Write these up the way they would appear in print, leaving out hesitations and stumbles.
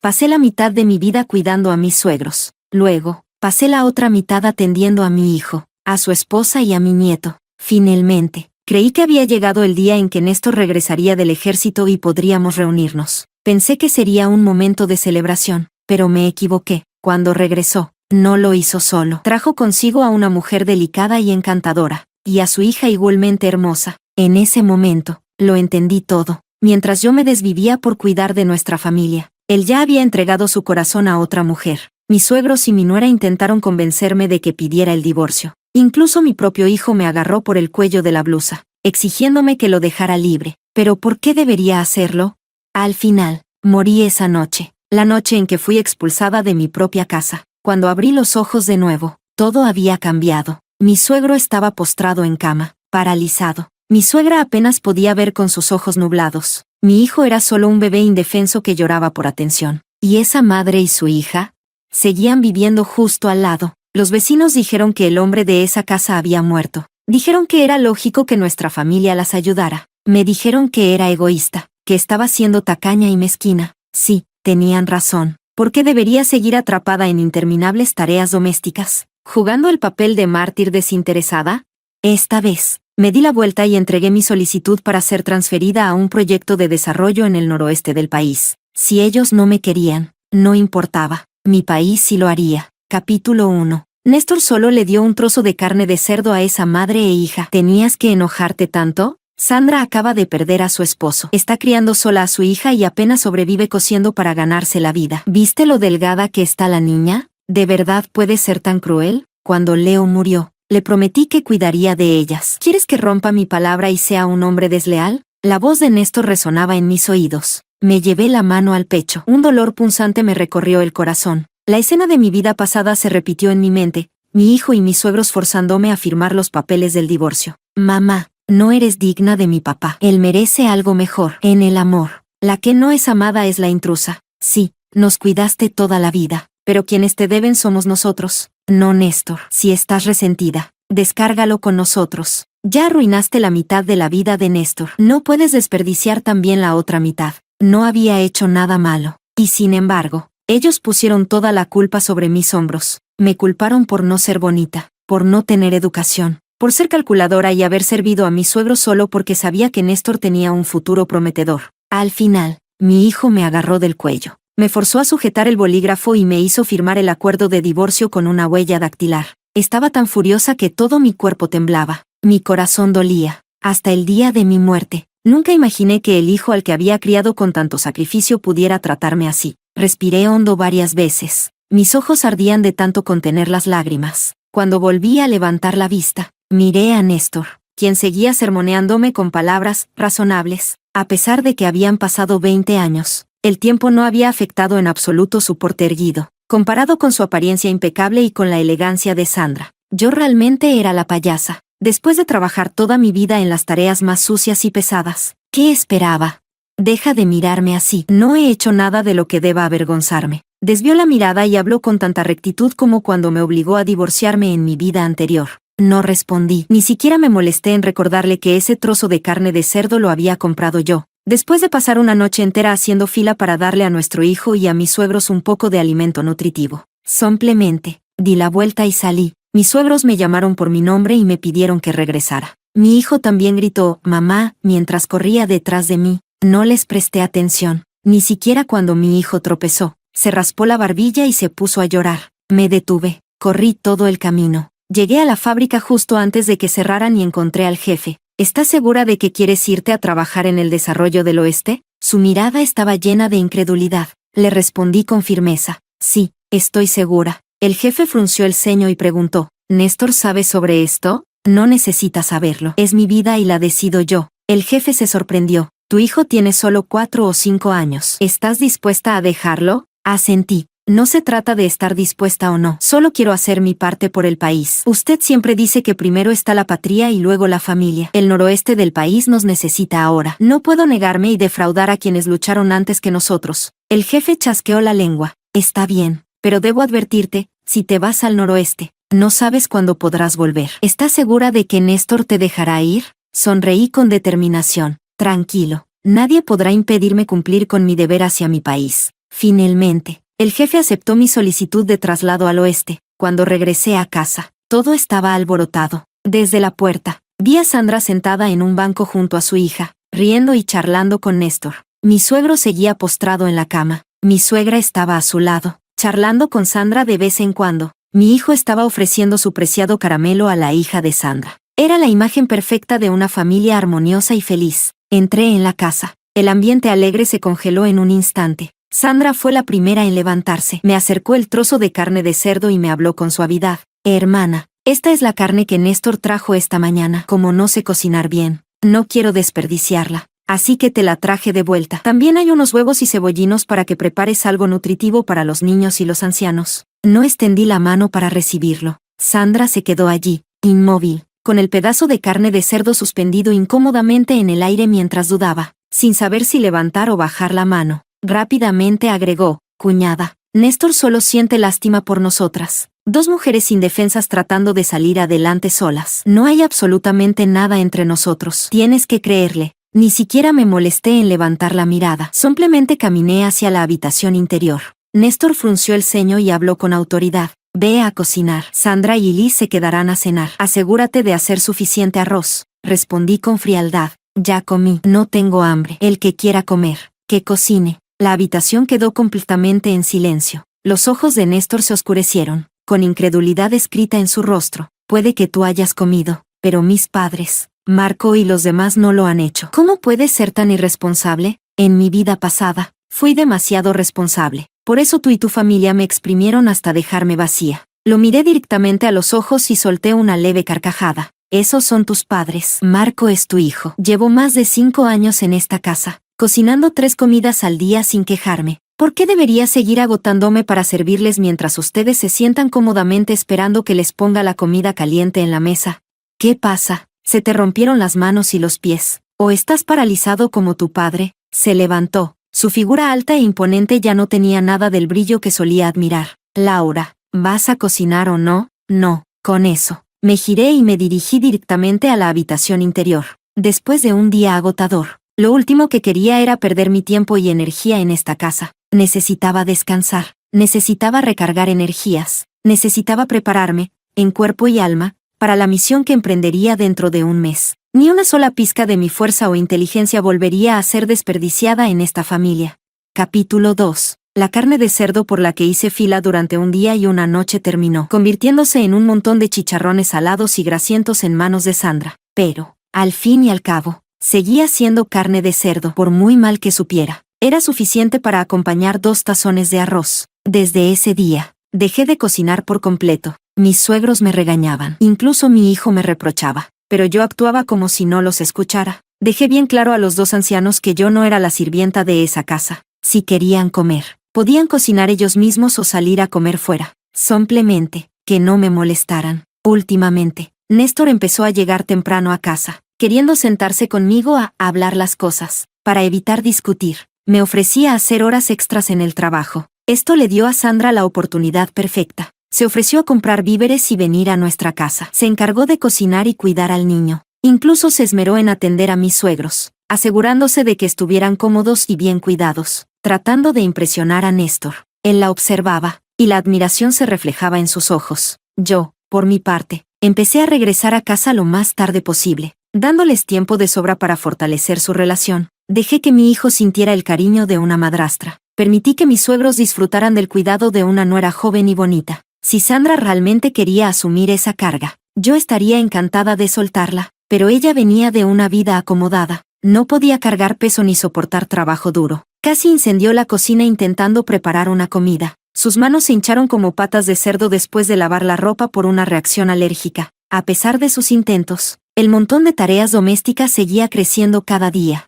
Pasé la mitad de mi vida cuidando a mis suegros. Luego, pasé la otra mitad atendiendo a mi hijo, a su esposa y a mi nieto. Finalmente, creí que había llegado el día en que Néstor regresaría del ejército y podríamos reunirnos. Pensé que sería un momento de celebración, pero me equivoqué. Cuando regresó, no lo hizo solo. Trajo consigo a una mujer delicada y encantadora, y a su hija igualmente hermosa. En ese momento, lo entendí todo. Mientras yo me desvivía por cuidar de nuestra familia, él ya había entregado su corazón a otra mujer. Mis suegros y mi nuera intentaron convencerme de que pidiera el divorcio. Incluso mi propio hijo me agarró por el cuello de la blusa, exigiéndome que lo dejara libre. ¿Pero por qué debería hacerlo? Al final, morí esa noche, la noche en que fui expulsada de mi propia casa. Cuando abrí los ojos de nuevo, todo había cambiado. Mi suegro estaba postrado en cama, paralizado. Mi suegra apenas podía ver con sus ojos nublados. Mi hijo era solo un bebé indefenso que lloraba por atención. ¿Y esa madre y su hija? Seguían viviendo justo al lado. Los vecinos dijeron que el hombre de esa casa había muerto. Dijeron que era lógico que nuestra familia las ayudara. Me dijeron que era egoísta, que estaba siendo tacaña y mezquina. Sí, tenían razón. ¿Por qué debería seguir atrapada en interminables tareas domésticas, jugando el papel de mártir desinteresada? Esta vez, me di la vuelta y entregué mi solicitud para ser transferida a un proyecto de desarrollo en el noroeste del país. Si ellos no me querían, no importaba. Mi país sí lo haría. Capítulo 1. Néstor solo le dio un trozo de carne de cerdo a esa madre e hija. ¿Tenías que enojarte tanto? Sandra acaba de perder a su esposo. Está criando sola a su hija y apenas sobrevive cosiendo para ganarse la vida. ¿Viste lo delgada que está la niña? ¿De verdad puede ser tan cruel? Cuando Leo murió, le prometí que cuidaría de ellas. ¿Quieres que rompa mi palabra y sea un hombre desleal? La voz de Néstor resonaba en mis oídos. Me llevé la mano al pecho. Un dolor punzante me recorrió el corazón. La escena de mi vida pasada se repitió en mi mente, mi hijo y mis suegros forzándome a firmar los papeles del divorcio. Mamá, no eres digna de mi papá. Él merece algo mejor. En el amor, la que no es amada es la intrusa. Sí, nos cuidaste toda la vida, pero quienes te deben somos nosotros, no Néstor. Si estás resentida, descárgalo con nosotros. Ya arruinaste la mitad de la vida de Néstor. No puedes desperdiciar también la otra mitad. No había hecho nada malo. Y sin embargo, ellos pusieron toda la culpa sobre mis hombros. Me culparon por no ser bonita, por no tener educación, por ser calculadora y haber servido a mi suegro solo porque sabía que Néstor tenía un futuro prometedor. Al final, mi hijo me agarró del cuello. Me forzó a sujetar el bolígrafo y me hizo firmar el acuerdo de divorcio con una huella dactilar. Estaba tan furiosa que todo mi cuerpo temblaba. Mi corazón dolía. Hasta el día de mi muerte. Nunca imaginé que el hijo al que había criado con tanto sacrificio pudiera tratarme así. Respiré hondo varias veces. Mis ojos ardían de tanto contener las lágrimas. Cuando volví a levantar la vista, miré a Néstor, quien seguía sermoneándome con palabras razonables. A pesar de que habían pasado 20 años, el tiempo no había afectado en absoluto su porte erguido, comparado con su apariencia impecable y con la elegancia de Sandra. Yo realmente era la payasa, después de trabajar toda mi vida en las tareas más sucias y pesadas. ¿Qué esperaba? Deja de mirarme así. No he hecho nada de lo que deba avergonzarme. Desvió la mirada y habló con tanta rectitud como cuando me obligó a divorciarme en mi vida anterior. No respondí, ni siquiera me molesté en recordarle que ese trozo de carne de cerdo lo había comprado yo, después de pasar una noche entera haciendo fila para darle a nuestro hijo y a mis suegros un poco de alimento nutritivo. Simplemente, di la vuelta y salí. Mis suegros me llamaron por mi nombre y me pidieron que regresara. Mi hijo también gritó, mamá, mientras corría detrás de mí. No les presté atención, ni siquiera cuando mi hijo tropezó. Se raspó la barbilla y se puso a llorar. Me detuve, corrí todo el camino. Llegué a la fábrica justo antes de que cerraran y encontré al jefe. ¿Estás segura de que quieres irte a trabajar en el desarrollo del oeste? Su mirada estaba llena de incredulidad. Le respondí con firmeza. Sí, estoy segura. El jefe frunció el ceño y preguntó, ¿Néstor sabe sobre esto? No necesita saberlo. Es mi vida y la decido yo. El jefe se sorprendió. Tu hijo tiene solo 4 o 5 años. ¿Estás dispuesta a dejarlo? Asentí. No se trata de estar dispuesta o no. Solo quiero hacer mi parte por el país. Usted siempre dice que primero está la patria y luego la familia. El noroeste del país nos necesita ahora. No puedo negarme y defraudar a quienes lucharon antes que nosotros. El jefe chasqueó la lengua. Está bien, pero debo advertirte, si te vas al noroeste, no sabes cuándo podrás volver. ¿Estás segura de que Néstor te dejará ir? Sonreí con determinación. Tranquilo. Nadie podrá impedirme cumplir con mi deber hacia mi país. Finalmente, el jefe aceptó mi solicitud de traslado al oeste. Cuando regresé a casa, todo estaba alborotado. Desde la puerta, vi a Sandra sentada en un banco junto a su hija, riendo y charlando con Néstor. Mi suegro seguía postrado en la cama. Mi suegra estaba a su lado, charlando con Sandra de vez en cuando. Mi hijo estaba ofreciendo su preciado caramelo a la hija de Sandra. Era la imagen perfecta de una familia armoniosa y feliz. Entré en la casa. El ambiente alegre se congeló en un instante. Sandra fue la primera en levantarse. Me acercó el trozo de carne de cerdo y me habló con suavidad. Hermana, esta es la carne que Néstor trajo esta mañana. Como no sé cocinar bien, no quiero desperdiciarla. Así que te la traje de vuelta. También hay unos huevos y cebollinos para que prepares algo nutritivo para los niños y los ancianos. No extendí la mano para recibirlo. Sandra se quedó allí, inmóvil, con el pedazo de carne de cerdo suspendido incómodamente en el aire mientras dudaba, sin saber si levantar o bajar la mano. Rápidamente agregó, cuñada, Néstor solo siente lástima por nosotras. Dos mujeres indefensas tratando de salir adelante solas. No hay absolutamente nada entre nosotros. Tienes que creerle. Ni siquiera me molesté en levantar la mirada. Simplemente caminé hacia la habitación interior. Néstor frunció el ceño y habló con autoridad. Ve a cocinar. Sandra y Liz se quedarán a cenar. Asegúrate de hacer suficiente arroz. Respondí con frialdad. Ya comí. No tengo hambre. El que quiera comer, que cocine. La habitación quedó completamente en silencio. Los ojos de Néstor se oscurecieron, con incredulidad escrita en su rostro. Puede que tú hayas comido, pero mis padres, Marco y los demás no lo han hecho. ¿Cómo puedes ser tan irresponsable? En mi vida pasada, fui demasiado responsable. Por eso tú y tu familia me exprimieron hasta dejarme vacía. Lo miré directamente a los ojos y solté una leve carcajada. Esos son tus padres. Marco es tu hijo. Llevo más de 5 años en esta casa, cocinando 3 comidas al día sin quejarme. ¿Por qué debería seguir agotándome para servirles mientras ustedes se sientan cómodamente esperando que les ponga la comida caliente en la mesa? ¿Qué pasa? ¿Se te rompieron las manos y los pies? ¿O estás paralizado como tu padre? Se levantó. Su figura alta e imponente ya no tenía nada del brillo que solía admirar. Laura, ¿vas a cocinar o no? No, con eso. Me giré y me dirigí directamente a la habitación interior. Después de un día agotador, lo último que quería era perder mi tiempo y energía en esta casa. Necesitaba descansar, necesitaba recargar energías, necesitaba prepararme, en cuerpo y alma, para la misión que emprendería dentro de un mes. Ni una sola pizca de mi fuerza o inteligencia volvería a ser desperdiciada en esta familia. Capítulo 2. La carne de cerdo por la que hice fila durante un día y una noche terminó, convirtiéndose en un montón de chicharrones salados y grasientos en manos de Sandra. Pero, al fin y al cabo, seguía siendo carne de cerdo, por muy mal que supiera. Era suficiente para acompañar 2 tazones de arroz. Desde ese día, dejé de cocinar por completo. Mis suegros me regañaban. Incluso mi hijo me reprochaba. Pero yo actuaba como si no los escuchara. Dejé bien claro a los 2 ancianos que yo no era la sirvienta de esa casa. Si querían comer, podían cocinar ellos mismos o salir a comer fuera. Simplemente, que no me molestaran. Últimamente, Néstor empezó a llegar temprano a casa, queriendo sentarse conmigo a hablar las cosas. Para evitar discutir, me ofrecía hacer horas extras en el trabajo. Esto le dio a Sandra la oportunidad perfecta. Se ofreció a comprar víveres y venir a nuestra casa. Se encargó de cocinar y cuidar al niño. Incluso se esmeró en atender a mis suegros, asegurándose de que estuvieran cómodos y bien cuidados, tratando de impresionar a Néstor. Él la observaba, y la admiración se reflejaba en sus ojos. Yo, por mi parte, empecé a regresar a casa lo más tarde posible, dándoles tiempo de sobra para fortalecer su relación. Dejé que mi hijo sintiera el cariño de una madrastra. Permití que mis suegros disfrutaran del cuidado de una nuera joven y bonita. Si Sandra realmente quería asumir esa carga, yo estaría encantada de soltarla, pero ella venía de una vida acomodada. No podía cargar peso ni soportar trabajo duro. Casi incendió la cocina intentando preparar una comida. Sus manos se hincharon como patas de cerdo después de lavar la ropa por una reacción alérgica. A pesar de sus intentos, el montón de tareas domésticas seguía creciendo cada día.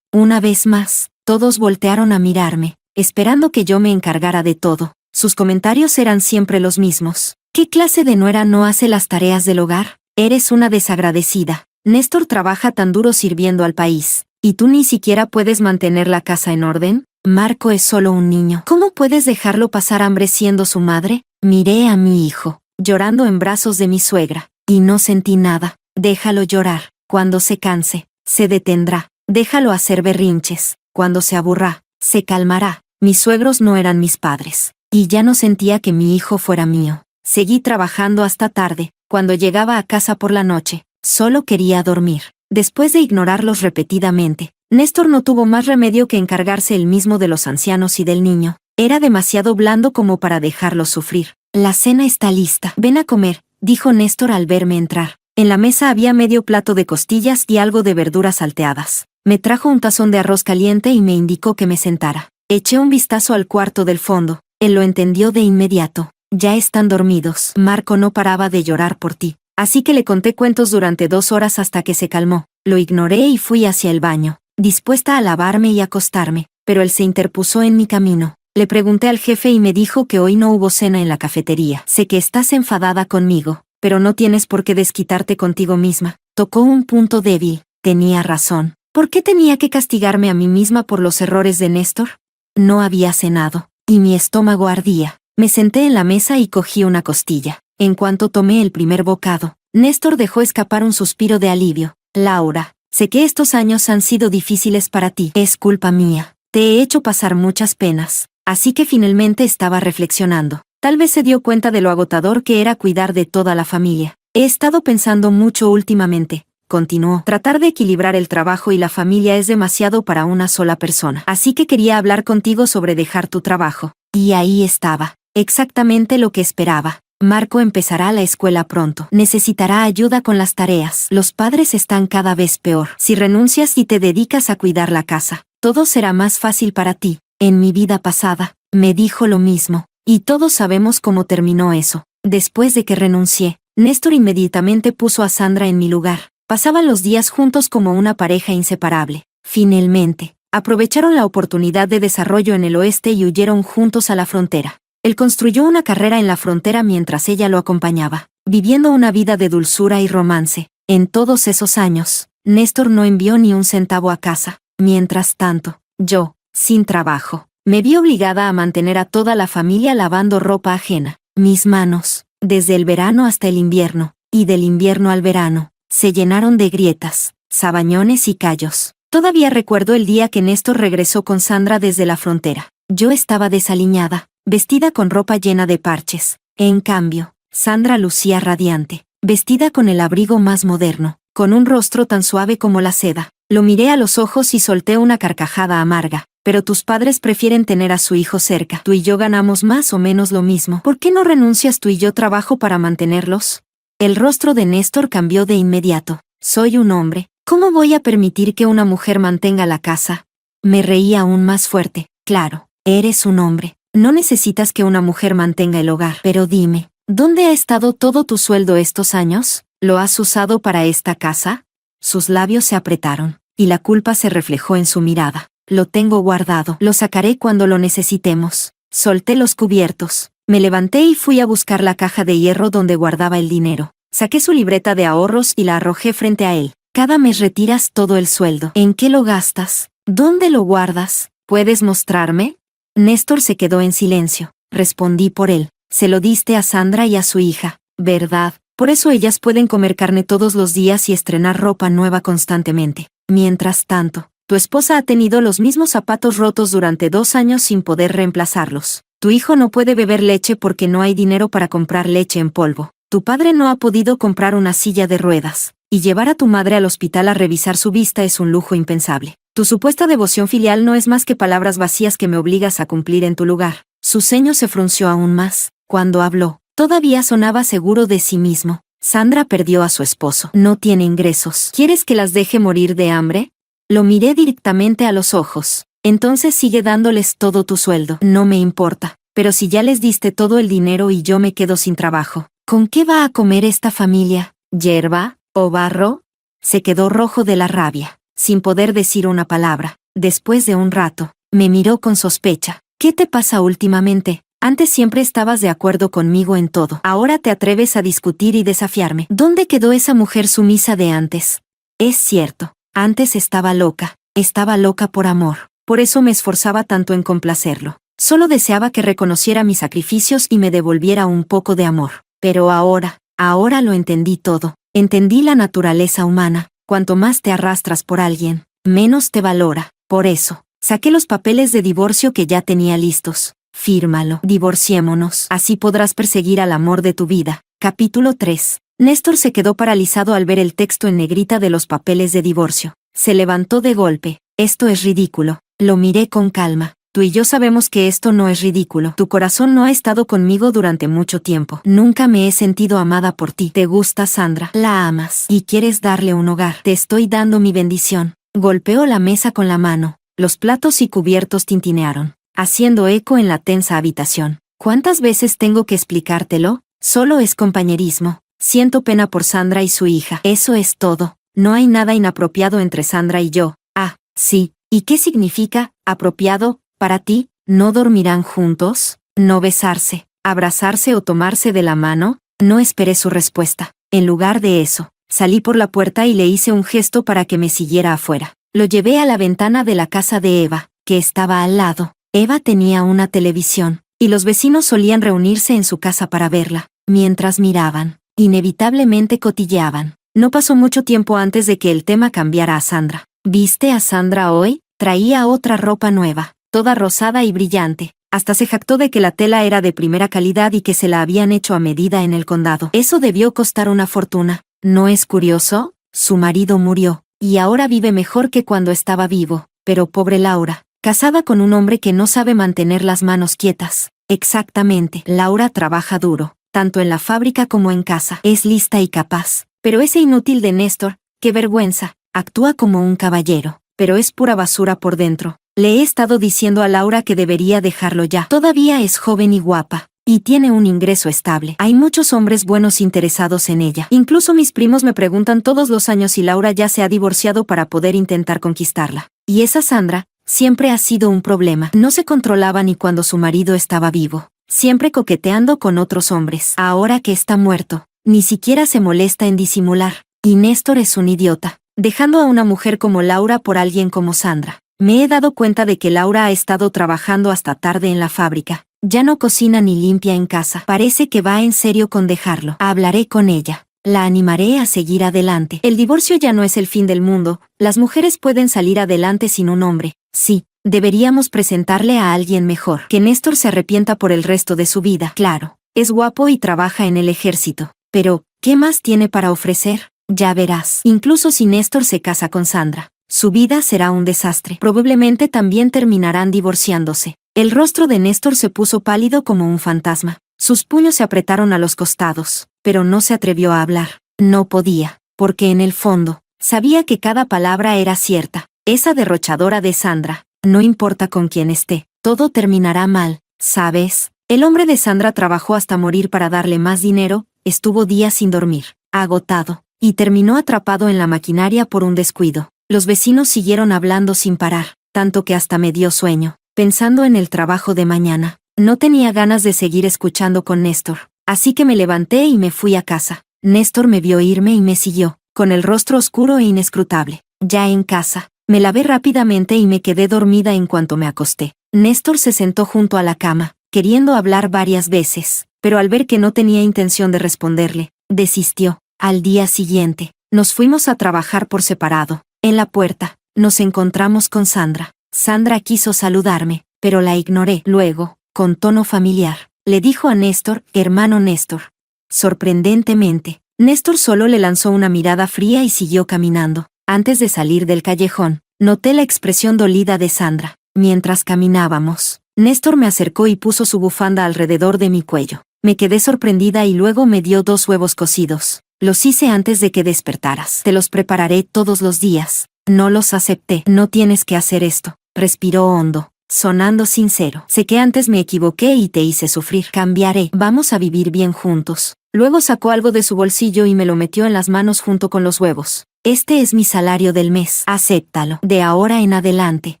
Una vez más, todos voltearon a mirarme, esperando que yo me encargara de todo. Sus comentarios eran siempre los mismos. ¿Qué clase de nuera no hace las tareas del hogar? Eres una desagradecida. Néstor trabaja tan duro sirviendo al país, ¿y tú ni siquiera puedes mantener la casa en orden? Marco es solo un niño. ¿Cómo puedes dejarlo pasar hambre siendo su madre? Miré a mi hijo, llorando en brazos de mi suegra, y no sentí nada. Déjalo llorar. Cuando se canse, se detendrá. Déjalo hacer berrinches. Cuando se aburra, se calmará. Mis suegros no eran mis padres. Y ya no sentía que mi hijo fuera mío. Seguí trabajando hasta tarde. Cuando llegaba a casa por la noche, solo quería dormir. Después de ignorarlos repetidamente, Néstor no tuvo más remedio que encargarse él mismo de los ancianos y del niño. Era demasiado blando como para dejarlos sufrir. La cena está lista. Ven a comer, dijo Néstor al verme entrar. En la mesa había medio plato de costillas y algo de verduras salteadas. Me trajo un tazón de arroz caliente y me indicó que me sentara. Eché un vistazo al cuarto del fondo. Él lo entendió de inmediato. Ya están dormidos. Marco no paraba de llorar por ti. Así que le conté cuentos durante 2 horas hasta que se calmó. Lo ignoré y fui hacia el baño, dispuesta a lavarme y acostarme, pero él se interpuso en mi camino. Le pregunté al jefe y me dijo que hoy no hubo cena en la cafetería. Sé que estás enfadada conmigo, pero no tienes por qué desquitarte contigo misma. Tocó un punto débil. Tenía razón. ¿Por qué tenía que castigarme a mí misma por los errores de Néstor? No había cenado, y mi estómago ardía. Me senté en la mesa y cogí una costilla. En cuanto tomé el primer bocado, Néstor dejó escapar un suspiro de alivio. Laura, sé que estos años han sido difíciles para ti. Es culpa mía. Te he hecho pasar muchas penas. Así que finalmente estaba reflexionando. Tal vez se dio cuenta de lo agotador que era cuidar de toda la familia. He estado pensando mucho últimamente, continuó. Tratar de equilibrar el trabajo y la familia es demasiado para una sola persona. Así que quería hablar contigo sobre dejar tu trabajo. Y ahí estaba. Exactamente lo que esperaba. Marco empezará la escuela pronto. Necesitará ayuda con las tareas. Los padres están cada vez peor. Si renuncias y te dedicas a cuidar la casa, todo será más fácil para ti. En mi vida pasada, me dijo lo mismo. Y todos sabemos cómo terminó eso. Después de que renuncié, Néstor inmediatamente puso a Sandra en mi lugar. Pasaban los días juntos como una pareja inseparable. Finalmente, aprovecharon la oportunidad de desarrollo en el oeste y huyeron juntos a la frontera. Él construyó una carrera en la frontera mientras ella lo acompañaba, viviendo una vida de dulzura y romance. En todos esos años, Néstor no envió ni un centavo a casa. Mientras tanto, yo, sin trabajo, me vi obligada a mantener a toda la familia lavando ropa ajena. Mis manos, desde el verano hasta el invierno, y del invierno al verano, se llenaron de grietas, sabañones y callos. Todavía recuerdo el día que Néstor regresó con Sandra desde la frontera. Yo estaba desaliñada, vestida con ropa llena de parches. En cambio, Sandra lucía radiante, vestida con el abrigo más moderno, con un rostro tan suave como la seda. Lo miré a los ojos y solté una carcajada amarga. Pero tus padres prefieren tener a su hijo cerca. Tú y yo ganamos más o menos lo mismo. ¿Por qué no renuncias tú y yo trabajo para mantenerlos? El rostro de Néstor cambió de inmediato. Soy un hombre. ¿Cómo voy a permitir que una mujer mantenga la casa? Me reí aún más fuerte. Claro, eres un hombre. No necesitas que una mujer mantenga el hogar. Pero dime, ¿dónde ha estado todo tu sueldo estos años? ¿Lo has usado para esta casa? Sus labios se apretaron, y la culpa se reflejó en su mirada. Lo tengo guardado. Lo sacaré cuando lo necesitemos. Solté los cubiertos. Me levanté y fui a buscar la caja de hierro donde guardaba el dinero. Saqué su libreta de ahorros y la arrojé frente a él. Cada mes retiras todo el sueldo. ¿En qué lo gastas? ¿Dónde lo guardas? ¿Puedes mostrarme? Néstor se quedó en silencio. Respondí por él. Se lo diste a Sandra y a su hija, ¿verdad? Por eso ellas pueden comer carne todos los días y estrenar ropa nueva constantemente. Mientras tanto, tu esposa ha tenido los mismos zapatos rotos durante 2 años sin poder reemplazarlos. Tu hijo no puede beber leche porque no hay dinero para comprar leche en polvo. Tu padre no ha podido comprar una silla de ruedas. Y llevar a tu madre al hospital a revisar su vista es un lujo impensable. Tu supuesta devoción filial no es más que palabras vacías que me obligas a cumplir en tu lugar. Su ceño se frunció aún más. Cuando habló, todavía sonaba seguro de sí mismo. Sandra perdió a su esposo. No tiene ingresos. ¿Quieres que las deje morir de hambre? Lo miré directamente a los ojos. Entonces sigue dándoles todo tu sueldo. No me importa. Pero si ya les diste todo el dinero y yo me quedo sin trabajo, ¿con qué va a comer esta familia? ¿Hierba? ¿O barro? Se quedó rojo de la rabia, sin poder decir una palabra. Después de un rato, me miró con sospecha. ¿Qué te pasa últimamente? Antes siempre estabas de acuerdo conmigo en todo. Ahora te atreves a discutir y desafiarme. ¿Dónde quedó esa mujer sumisa de antes? Es cierto. Antes estaba loca por amor. Por eso me esforzaba tanto en complacerlo. Solo deseaba que reconociera mis sacrificios y me devolviera un poco de amor. Pero ahora lo entendí todo. Entendí la naturaleza humana. Cuanto más te arrastras por alguien, menos te valora. Por eso, Saqué los papeles de divorcio que ya tenía listos. Fírmalo. Divorciémonos. Así podrás perseguir al amor de tu vida. Capítulo 3. Néstor se quedó paralizado al ver el texto en negrita de los papeles de divorcio. Se levantó de golpe. Esto es ridículo. Lo miré con calma. Tú y yo sabemos que esto no es ridículo. Tu corazón no ha estado conmigo durante mucho tiempo. Nunca me he sentido amada por ti. Te gusta Sandra. La amas. Y quieres darle un hogar. Te estoy dando mi bendición. Golpeó la mesa con la mano. Los platos y cubiertos tintinearon, haciendo eco en la tensa habitación. ¿Cuántas veces tengo que explicártelo? Solo es compañerismo. Siento pena por Sandra y su hija. Eso es todo. No hay nada inapropiado entre Sandra y yo. Ah, sí. ¿Y qué significa, apropiado, para ti? ¿No dormirán juntos? ¿No besarse, abrazarse o tomarse de la mano? No esperé su respuesta. En lugar de eso, salí por la puerta y le hice un gesto para que me siguiera afuera. Lo llevé a la ventana de la casa de Eva, que estaba al lado. Eva tenía una televisión, y los vecinos solían reunirse en su casa para verla. Mientras miraban, inevitablemente cotilleaban. No pasó mucho tiempo antes de que el tema cambiara a Sandra. ¿Viste a Sandra hoy? Traía otra ropa nueva, toda rosada y brillante. Hasta se jactó de que la tela era de primera calidad y que se la habían hecho a medida en el condado. Eso debió costar una fortuna. ¿No es curioso? Su marido murió, y ahora vive mejor que cuando estaba vivo. Pero pobre Laura, casada con un hombre que no sabe mantener las manos quietas. Exactamente. Laura trabaja duro, tanto en la fábrica como en casa. Es lista y capaz. Pero ese inútil de Néstor, qué vergüenza. Actúa como un caballero, pero es pura basura por dentro. Le he estado diciendo a Laura que debería dejarlo ya. Todavía es joven y guapa, y tiene un ingreso estable. Hay muchos hombres buenos interesados en ella. Incluso mis primos me preguntan todos los años si Laura ya se ha divorciado para poder intentar conquistarla. Y esa Sandra siempre ha sido un problema. No se controlaba ni cuando su marido estaba vivo, siempre coqueteando con otros hombres. Ahora que está muerto, ni siquiera se molesta en disimular. Y Néstor es un idiota, dejando a una mujer como Laura por alguien como Sandra. Me he dado cuenta de que Laura ha estado trabajando hasta tarde en la fábrica. Ya no cocina ni limpia en casa. Parece que va en serio con dejarlo. Hablaré con ella. La animaré a seguir adelante. El divorcio ya no es el fin del mundo. Las mujeres pueden salir adelante sin un hombre. Sí, deberíamos presentarle a alguien mejor. Que Néstor se arrepienta por el resto de su vida. Claro, es guapo y trabaja en el ejército. Pero, ¿qué más tiene para ofrecer? Ya verás. Incluso si Néstor se casa con Sandra, su vida será un desastre. Probablemente también terminarán divorciándose. El rostro de Néstor se puso pálido como un fantasma. Sus puños se apretaron a los costados, pero no se atrevió a hablar. No podía, porque en el fondo, sabía que cada palabra era cierta. Esa derrochadora de Sandra, no importa con quién esté, todo terminará mal, ¿sabes? El hombre de Sandra trabajó hasta morir para darle más dinero, estuvo días sin dormir, agotado, y terminó atrapado en la maquinaria por un descuido. Los vecinos siguieron hablando sin parar, tanto que hasta me dio sueño, pensando en el trabajo de mañana. No tenía ganas de seguir escuchando con Néstor, así que me levanté y me fui a casa. Néstor me vio irme y me siguió, con el rostro oscuro e inescrutable. Ya en casa, me lavé rápidamente y me quedé dormida en cuanto me acosté. Néstor se sentó junto a la cama, queriendo hablar varias veces, pero al ver que no tenía intención de responderle, desistió. Al día siguiente, nos fuimos a trabajar por separado. En la puerta, nos encontramos con Sandra. Sandra quiso saludarme, pero la ignoré. Luego, con tono familiar, le dijo a Néstor, hermano Néstor. Sorprendentemente, Néstor solo le lanzó una mirada fría y siguió caminando. Antes de salir del callejón, noté la expresión dolida de Sandra. Mientras caminábamos, Néstor me acercó y puso su bufanda alrededor de mi cuello. Me quedé sorprendida y luego me dio 2 huevos cocidos. Los hice antes de que despertaras. Te los prepararé todos los días. No los acepté. No tienes que hacer esto. Respiró hondo, sonando sincero. Sé que antes me equivoqué y te hice sufrir. Cambiaré. Vamos a vivir bien juntos. Luego sacó algo de su bolsillo y me lo metió en las manos junto con los huevos. Este es mi salario del mes. Acéptalo. De ahora en adelante,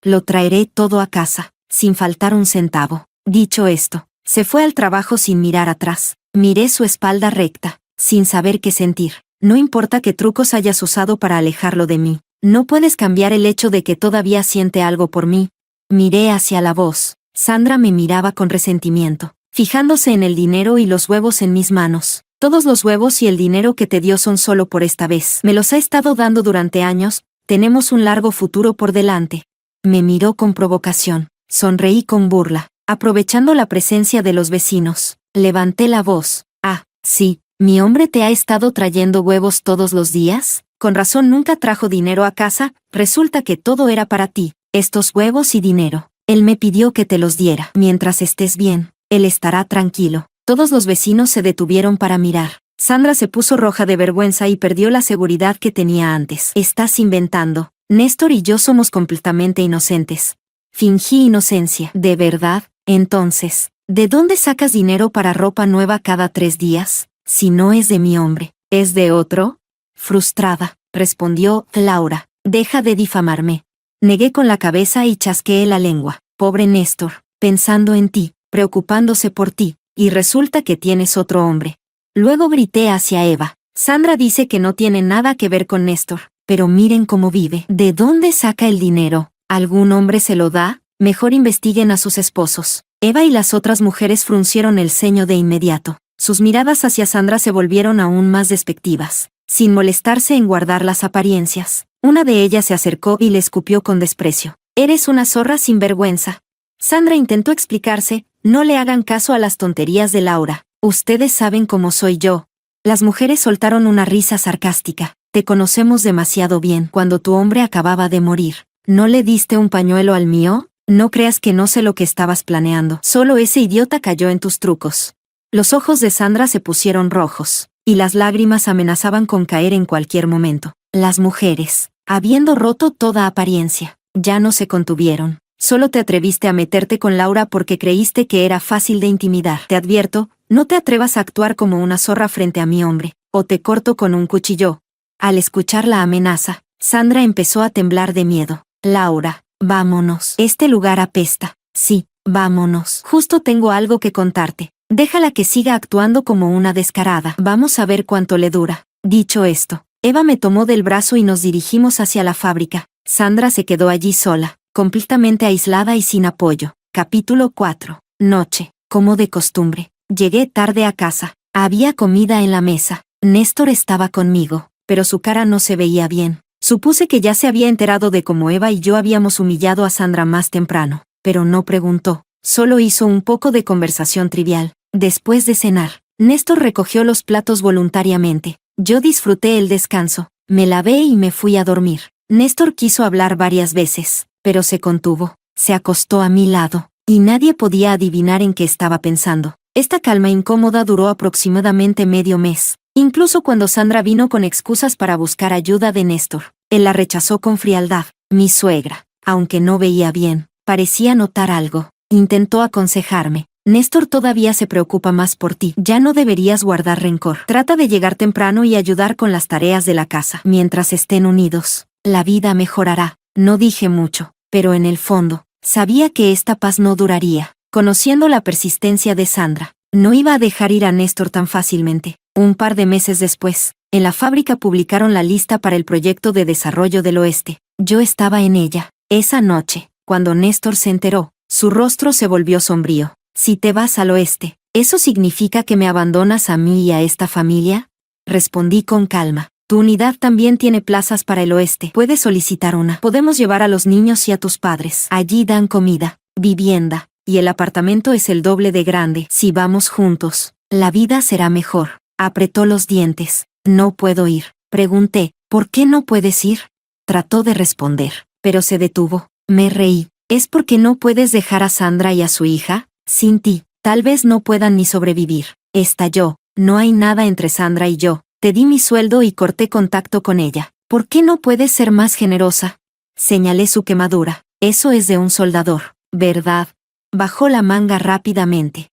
lo traeré todo a casa, sin faltar un centavo. Dicho esto, se fue al trabajo sin mirar atrás. Miré su espalda recta, sin saber qué sentir. No importa qué trucos hayas usado para alejarlo de mí, no puedes cambiar el hecho de que todavía siente algo por mí. Miré hacia la voz. Sandra me miraba con resentimiento, fijándose en el dinero y los huevos en mis manos. Todos los huevos y el dinero que te dio son solo por esta vez. Me los ha estado dando durante años, tenemos un largo futuro por delante. Me miró con provocación. Sonreí con burla, aprovechando la presencia de los vecinos. Levanté la voz. Ah, sí, ¿mi hombre te ha estado trayendo huevos todos los días? Con razón nunca trajo dinero a casa, resulta que todo era para ti, estos huevos y dinero. Él me pidió que te los diera. Mientras estés bien, él estará tranquilo. Todos los vecinos se detuvieron para mirar. Sandra se puso roja de vergüenza y perdió la seguridad que tenía antes. Estás inventando. Néstor y yo somos completamente inocentes. Fingí inocencia. ¿De verdad? Entonces, ¿de dónde sacas dinero para ropa nueva cada 3 días? Si no es de mi hombre, ¿es de otro? Frustrada, respondió Laura. Deja de difamarme. Negué con la cabeza y chasqueé la lengua. Pobre Néstor, pensando en ti, preocupándose por ti, y resulta que tienes otro hombre. Luego grité hacia Eva. Sandra dice que no tiene nada que ver con Néstor, pero miren cómo vive. ¿De dónde saca el dinero? ¿Algún hombre se lo da? Mejor investiguen a sus esposos. Eva y las otras mujeres fruncieron el ceño de inmediato. Sus miradas hacia Sandra se volvieron aún más despectivas. Sin molestarse en guardar las apariencias, una de ellas se acercó y le escupió con desprecio. Eres una zorra sin vergüenza. Sandra intentó explicarse. No le hagan caso a las tonterías de Laura. Ustedes saben cómo soy yo. Las mujeres soltaron una risa sarcástica. Te conocemos demasiado bien. Cuando tu hombre acababa de morir, ¿no le diste un pañuelo al mío? No creas que no sé lo que estabas planeando. Solo ese idiota cayó en tus trucos. Los ojos de Sandra se pusieron rojos, y las lágrimas amenazaban con caer en cualquier momento. Las mujeres, habiendo roto toda apariencia, ya no se contuvieron. Solo te atreviste a meterte con Laura porque creíste que era fácil de intimidar. Te advierto, no te atrevas a actuar como una zorra frente a mi hombre, o te corto con un cuchillo. Al escuchar la amenaza, Sandra empezó a temblar de miedo. Laura, vámonos. Este lugar apesta. Sí, vámonos. Justo tengo algo que contarte. Déjala que siga actuando como una descarada. Vamos a ver cuánto le dura. Dicho esto, Eva me tomó del brazo y nos dirigimos hacia la fábrica. Sandra se quedó allí sola, completamente aislada y sin apoyo. Capítulo 4. Noche. Como de costumbre, llegué tarde a casa. Había comida en la mesa. Néstor estaba conmigo, pero su cara no se veía bien. Supuse que ya se había enterado de cómo Eva y yo habíamos humillado a Sandra más temprano, pero no preguntó. Solo hizo un poco de conversación trivial. Después de cenar, Néstor recogió los platos voluntariamente. Yo disfruté el descanso, me lavé y me fui a dormir. Néstor quiso hablar varias veces, pero se contuvo. Se acostó a mi lado, y nadie podía adivinar en qué estaba pensando. Esta calma incómoda duró aproximadamente medio mes. Incluso cuando Sandra vino con excusas para buscar ayuda de Néstor, él la rechazó con frialdad. Mi suegra, aunque no veía bien, parecía notar algo. Intentó aconsejarme. Néstor todavía se preocupa más por ti. Ya no deberías guardar rencor. Trata de llegar temprano y ayudar con las tareas de la casa. Mientras estén unidos, la vida mejorará. No dije mucho, pero en el fondo, sabía que esta paz no duraría. Conociendo la persistencia de Sandra, no iba a dejar ir a Néstor tan fácilmente. Un par de meses después, en la fábrica publicaron la lista para el proyecto de desarrollo del oeste. Yo estaba en ella. Esa noche, cuando Néstor se enteró, su rostro se volvió sombrío. Si te vas al oeste, ¿eso significa que me abandonas a mí y a esta familia? Respondí con calma. Tu unidad también tiene plazas para el oeste. Puedes solicitar una. Podemos llevar a los niños y a tus padres. Allí dan comida, vivienda, y el apartamento es el doble de grande. Si vamos juntos, la vida será mejor. Apretó los dientes. No puedo ir. Pregunté, ¿por qué no puedes ir? Trató de responder, pero se detuvo. Me reí. ¿Es porque no puedes dejar a Sandra y a su hija? Sin ti, tal vez no puedan ni sobrevivir. Estalló. No hay nada entre Sandra y yo. Te di mi sueldo y corté contacto con ella. ¿Por qué no puedes ser más generosa? Señalé su quemadura. Eso es de un soldador, ¿verdad? Bajó la manga rápidamente.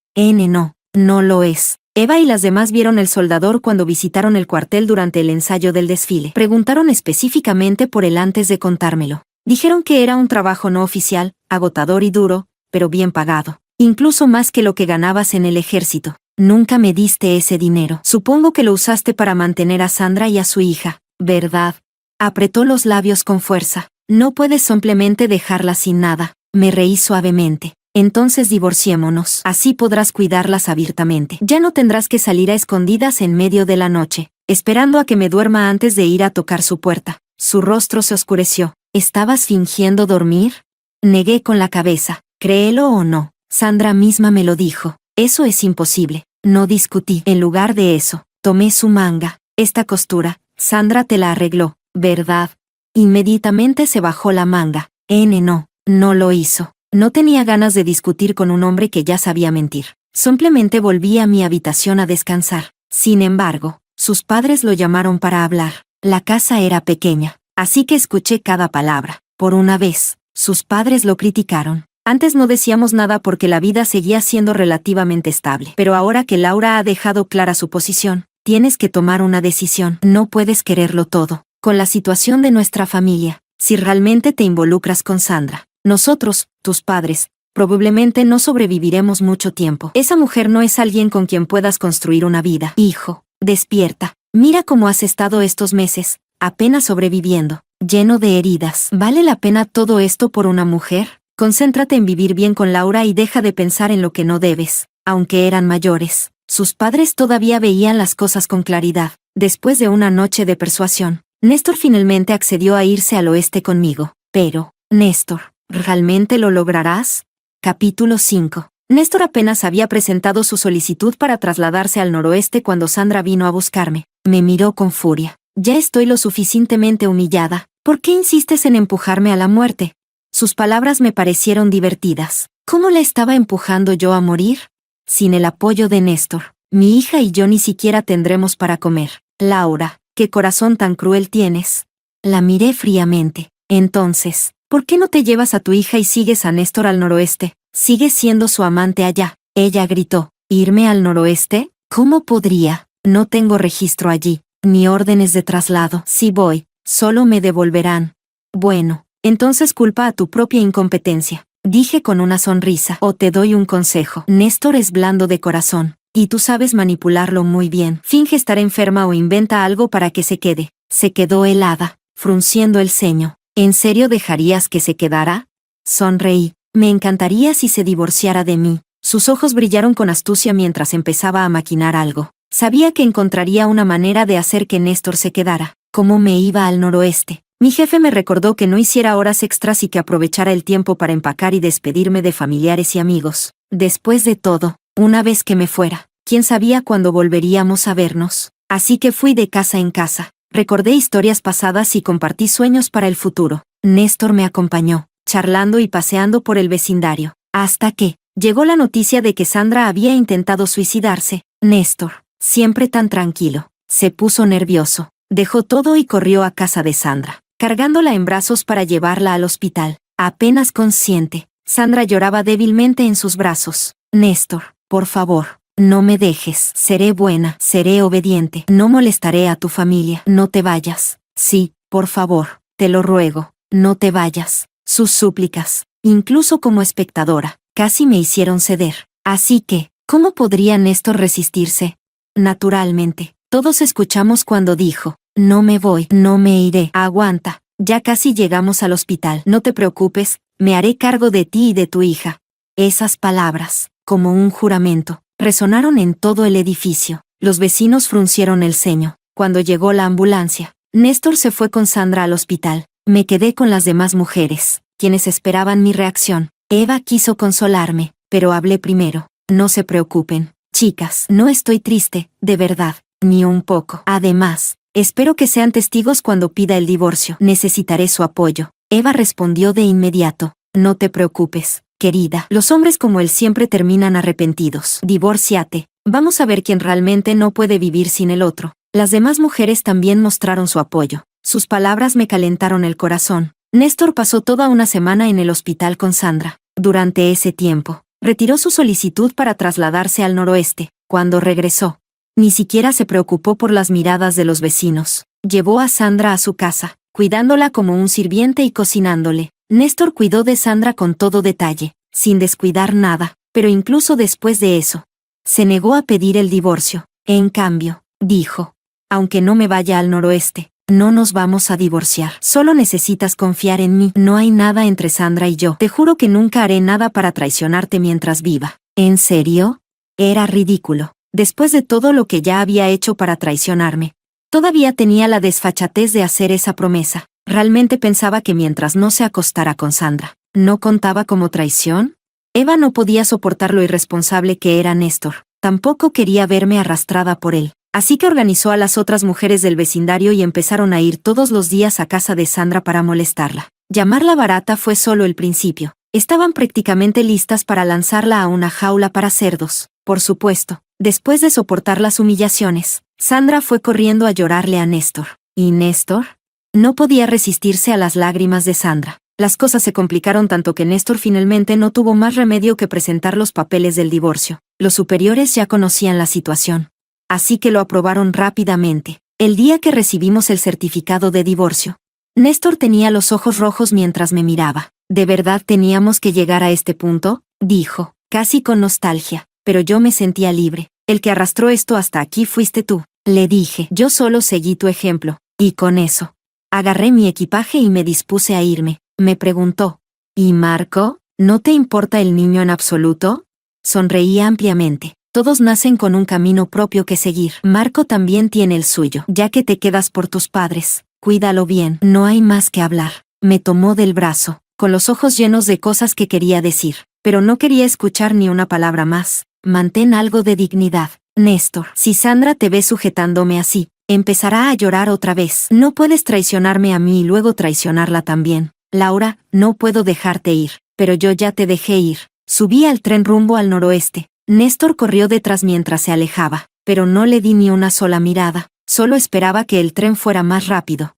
No lo es. Eva y las demás vieron el soldador cuando visitaron el cuartel durante el ensayo del desfile. Preguntaron específicamente por él antes de contármelo. Dijeron que era un trabajo no oficial, agotador y duro, pero bien pagado. Incluso más que lo que ganabas en el ejército. Nunca me diste ese dinero. Supongo que lo usaste para mantener a Sandra y a su hija, ¿verdad? Apretó los labios con fuerza. No puedes simplemente dejarla sin nada. Me reí suavemente. Entonces divorciémonos. Así podrás cuidarlas abiertamente. Ya no tendrás que salir a escondidas en medio de la noche, esperando a que me duerma antes de ir a tocar su puerta. Su rostro se oscureció. ¿Estabas fingiendo dormir? Negué con la cabeza. Créelo o no, Sandra misma me lo dijo. Eso es imposible. No discutí. En lugar de eso, tomé su manga. Esta costura, Sandra te la arregló, ¿verdad? Inmediatamente se bajó la manga. No lo hizo. No tenía ganas de discutir con un hombre que ya sabía mentir. Simplemente volví a mi habitación a descansar. Sin embargo, sus padres lo llamaron para hablar. La casa era pequeña, así que escuché cada palabra. Por una vez, sus padres lo criticaron. Antes no decíamos nada porque la vida seguía siendo relativamente estable. Pero ahora que Laura ha dejado clara su posición, tienes que tomar una decisión. No puedes quererlo todo. Con la situación de nuestra familia, si realmente te involucras con Sandra, nosotros, tus padres, probablemente no sobreviviremos mucho tiempo. Esa mujer no es alguien con quien puedas construir una vida. Hijo, despierta. Mira cómo has estado estos meses, apenas sobreviviendo, lleno de heridas. ¿Vale la pena todo esto por una mujer? Concéntrate en vivir bien con Laura y deja de pensar en lo que no debes. Aunque eran mayores, sus padres todavía veían las cosas con claridad. Después de una noche de persuasión, Néstor finalmente accedió a irse al oeste conmigo. Pero, Néstor, ¿realmente lo lograrás? Capítulo 5. Néstor apenas había presentado su solicitud para trasladarse al noroeste cuando Sandra vino a buscarme. Me miró con furia. Ya estoy lo suficientemente humillada. ¿Por qué insistes en empujarme a la muerte? Sus palabras me parecieron divertidas. ¿Cómo la estaba empujando yo a morir? Sin el apoyo de Néstor, mi hija y yo ni siquiera tendremos para comer. Laura, ¿qué corazón tan cruel tienes? La miré fríamente. Entonces, ¿por qué no te llevas a tu hija y sigues a Néstor al noroeste? Sigues siendo su amante allá. Ella gritó. ¿Irme al noroeste? ¿Cómo podría? No tengo registro allí, ni órdenes de traslado. Si voy, solo me devolverán. Bueno, entonces culpa a tu propia incompetencia, dije con una sonrisa. O te doy un consejo. Néstor es blando de corazón, y tú sabes manipularlo muy bien. Finge estar enferma o inventa algo para que se quede. Se quedó helada, frunciendo el ceño. ¿En serio dejarías que se quedara? Sonreí. Me encantaría si se divorciara de mí. Sus ojos brillaron con astucia mientras empezaba a maquinar algo. Sabía que encontraría una manera de hacer que Néstor se quedara. ¿Cómo me iba al noroeste? Mi jefe me recordó que no hiciera horas extras y que aprovechara el tiempo para empacar y despedirme de familiares y amigos. Después de todo, una vez que me fuera, ¿quién sabía cuándo volveríamos a vernos? Así que fui de casa en casa. Recordé historias pasadas y compartí sueños para el futuro. Néstor me acompañó, charlando y paseando por el vecindario, hasta que llegó la noticia de que Sandra había intentado suicidarse. Néstor, siempre tan tranquilo, se puso nervioso, dejó todo y corrió a casa de Sandra, cargándola en brazos para llevarla al hospital. Apenas consciente, Sandra lloraba débilmente en sus brazos. Néstor, por favor, no me dejes. Seré buena, seré obediente, no molestaré a tu familia. No te vayas. Sí, por favor, te lo ruego, no te vayas. Sus súplicas, incluso como espectadora, casi me hicieron ceder. Así que, ¿cómo podría Néstor resistirse? Naturalmente, todos escuchamos cuando dijo, no me voy, no me iré. Aguanta, ya casi llegamos al hospital. No te preocupes, me haré cargo de ti y de tu hija. Esas palabras, como un juramento, resonaron en todo el edificio. Los vecinos fruncieron el ceño. Cuando llegó la ambulancia, Néstor se fue con Sandra al hospital. Me quedé con las demás mujeres, quienes esperaban mi reacción. Eva quiso consolarme, pero hablé primero. No se preocupen, chicas, no estoy triste, de verdad, ni un poco. Además, espero que sean testigos cuando pida el divorcio. Necesitaré su apoyo. Eva respondió de inmediato. No te preocupes, querida. Los hombres como él siempre terminan arrepentidos. Divórciate. Vamos a ver quién realmente no puede vivir sin el otro. Las demás mujeres también mostraron su apoyo. Sus palabras me calentaron el corazón. Néstor pasó toda una semana en el hospital con Sandra. Durante ese tiempo, retiró su solicitud para trasladarse al noroeste. Cuando regresó, ni siquiera se preocupó por las miradas de los vecinos. Llevó a Sandra a su casa, cuidándola como un sirviente y cocinándole. Néstor cuidó de Sandra con todo detalle, sin descuidar nada, pero incluso después de eso, se negó a pedir el divorcio. En cambio, dijo, aunque no me vaya al noroeste, no nos vamos a divorciar. Solo necesitas confiar en mí. No hay nada entre Sandra y yo. Te juro que nunca haré nada para traicionarte mientras viva. ¿En serio? Era ridículo. Después de todo lo que ya había hecho para traicionarme, todavía tenía la desfachatez de hacer esa promesa. Realmente pensaba que mientras no se acostara con Sandra, ¿No contaba como traición? Eva no podía soportar lo irresponsable que era Néstor. Tampoco quería verme arrastrada por él. Así que organizó a las otras mujeres del vecindario y empezaron a ir todos los días a casa de Sandra para molestarla. Llamarla barata fue solo el principio. Estaban prácticamente listas para lanzarla a una jaula para cerdos. Por supuesto, después de soportar las humillaciones, Sandra fue corriendo a llorarle a Néstor. ¿Y Néstor? No podía resistirse a las lágrimas de Sandra. Las cosas se complicaron tanto que Néstor finalmente no tuvo más remedio que presentar los papeles del divorcio. Los superiores ya conocían la situación, así que lo aprobaron rápidamente. El día que recibimos el certificado de divorcio, Néstor tenía los ojos rojos mientras me miraba. ¿De verdad teníamos que llegar a este punto?, dijo, casi con nostalgia, pero yo me sentía libre. El que arrastró esto hasta aquí fuiste tú, le dije. Yo solo seguí tu ejemplo, y con eso, agarré mi equipaje y me dispuse a irme. Me preguntó, ¿y Marco? ¿No te importa el niño en absoluto? Sonreí ampliamente. Todos nacen con un camino propio que seguir. Marco también tiene el suyo. Ya que te quedas por tus padres, cuídalo bien. No hay más que hablar. Me tomó del brazo, con los ojos llenos de cosas que quería decir, pero no quería escuchar ni una palabra más. Mantén algo de dignidad, Néstor. Si Sandra te ve sujetándome así, empezará a llorar otra vez. No puedes traicionarme a mí y luego traicionarla también. Laura, no puedo dejarte ir, pero yo ya te dejé ir. Subí al tren rumbo al noroeste. Néstor corrió detrás mientras se alejaba, pero no le di ni una sola mirada. Solo esperaba que el tren fuera más rápido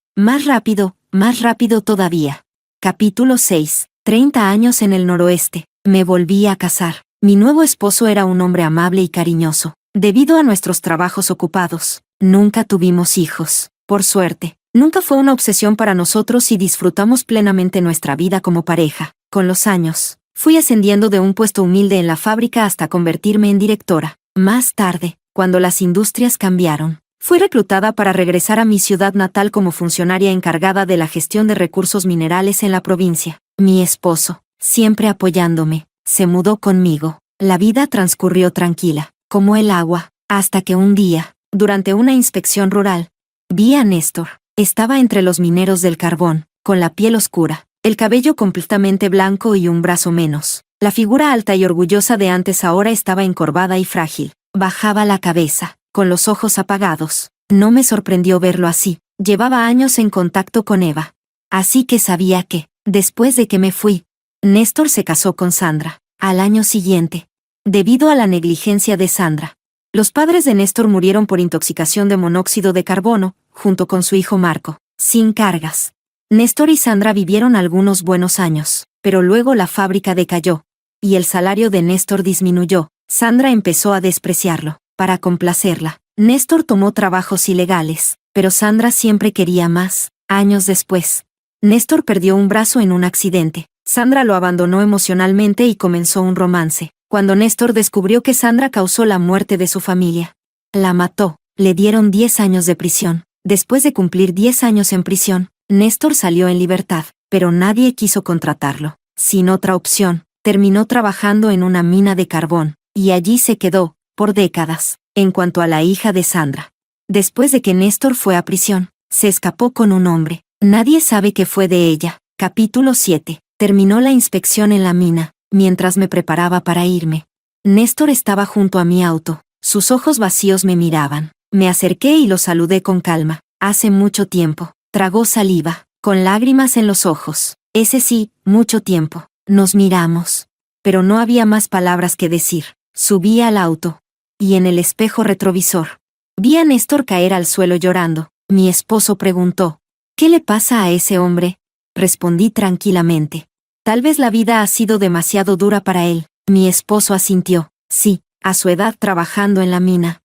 todavía. Capítulo 6. 30 años en el noroeste. Me volví a casar. Mi nuevo esposo era un hombre amable y cariñoso. Debido a nuestros trabajos ocupados, nunca tuvimos hijos. Por suerte, nunca fue una obsesión para nosotros y disfrutamos plenamente nuestra vida como pareja. Con los años, fui ascendiendo de un puesto humilde en la fábrica hasta convertirme en directora. Más tarde, cuando las industrias cambiaron, fui reclutada para regresar a mi ciudad natal como funcionaria encargada de la gestión de recursos minerales en la provincia. Mi esposo, siempre apoyándome, se mudó conmigo. La vida transcurrió tranquila, como el agua, hasta que un día, durante una inspección rural, vi a Néstor. Estaba entre los mineros del carbón, con la piel oscura, el cabello completamente blanco y un brazo menos. La figura alta y orgullosa de antes ahora estaba encorvada y frágil. Bajaba la cabeza, con los ojos apagados. No me sorprendió verlo así. Llevaba años en contacto con Eva. Así que sabía que, después de que me fui, Néstor se casó con Sandra. Al año siguiente, debido a la negligencia de Sandra, los padres de Néstor murieron por intoxicación de monóxido de carbono, junto con su hijo Marco, sin cargas. Néstor y Sandra vivieron algunos buenos años, pero luego la fábrica decayó, y el salario de Néstor disminuyó. Sandra empezó a despreciarlo. Para complacerla, Néstor tomó trabajos ilegales, pero Sandra siempre quería más. Años después, Néstor perdió un brazo en un accidente. Sandra lo abandonó emocionalmente y comenzó un romance. Cuando Néstor descubrió que Sandra causó la muerte de su familia, la mató. Le dieron 10 años de prisión. Después de cumplir 10 años en prisión, Néstor salió en libertad, pero nadie quiso contratarlo. Sin otra opción, terminó trabajando en una mina de carbón, y allí se quedó, por décadas. En cuanto a la hija de Sandra, después de que Néstor fue a prisión, se escapó con un hombre. Nadie sabe qué fue de ella. Capítulo 7. Terminó la inspección en la mina. Mientras me preparaba para irme, Néstor estaba junto a mi auto. Sus ojos vacíos me miraban. Me acerqué y lo saludé con calma. Hace mucho tiempo. Tragó saliva, con lágrimas en los ojos. Ese sí, mucho tiempo. Nos miramos. Pero no había más palabras que decir. Subí al auto. Y en el espejo retrovisor, vi a Néstor caer al suelo llorando. Mi esposo preguntó, ¿qué le pasa a ese hombre? Respondí tranquilamente. Tal vez la vida ha sido demasiado dura para él. Mi esposo asintió. Sí, a su edad trabajando en la mina.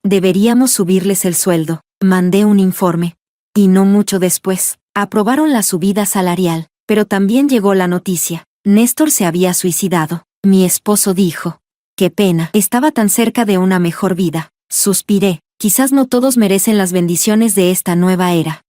Deberíamos subirles el sueldo. Mandé un informe. Y no mucho después, aprobaron la subida salarial. Pero también llegó la noticia. Néstor se había suicidado. Mi esposo dijo, qué pena, estaba tan cerca de una mejor vida. Suspiré. Quizás no todos merecen las bendiciones de esta nueva era.